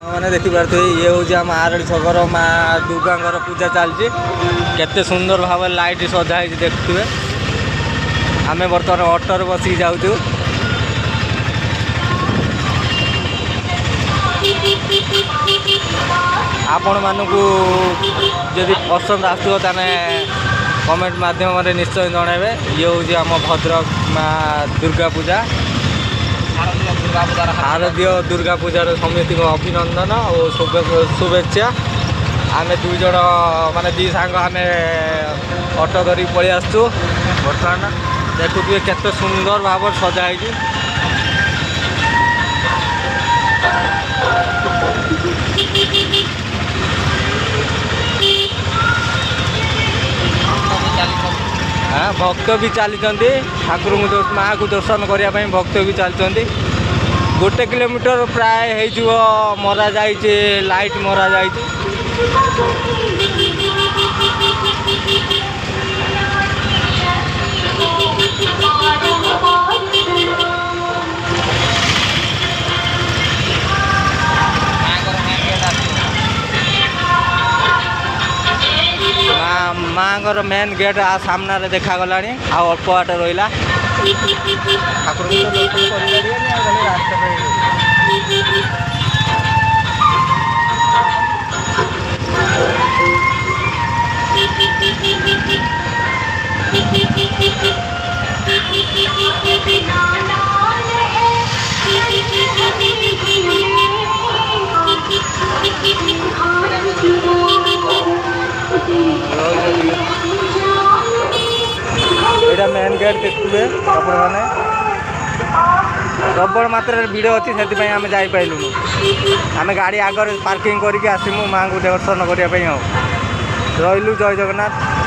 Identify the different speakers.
Speaker 1: मैंने देखिपे ये हूँ आम आरड़ी छकर माँ दुर्गा पूजा चलती केते सुंदर भाव लाइट सजाई देखुए। आम बर्तमान ऑटो बस जाऊँ आपण मानक जदि पसंद आसो कमेंट माध्यम निश्चय जनइबे। ये हूँ आम भद्रक माँ दुर्गा पूजा शारदीय दुर्गा पूजार समिति को अभिनंदन और शुभेच्छा। आम दुई जन माने दी सांग आम ऑटो धरी पलि आसु बर्तमान देखुए केते सुंदर भाव सजाई। हाँ भक्त भी चली ठाकुर माँ को दर्शन करने भक्त भी चलते। 1 किलोमीटर प्राय हो मरा जाइए लाइट मरा जाइए। माँ मेन गेट आ सामना रे देखा गला अल्प बाट रहा ठाकुर यहाँ मेन गेट देखिए आपण मैंने प्रबल मात्रा भिड़ अच्छी से आम जापारूँ। आम गाड़ी आगे पार्किंग करके आसमु माँ को दर्शन करने रही। जय जगन्नाथ।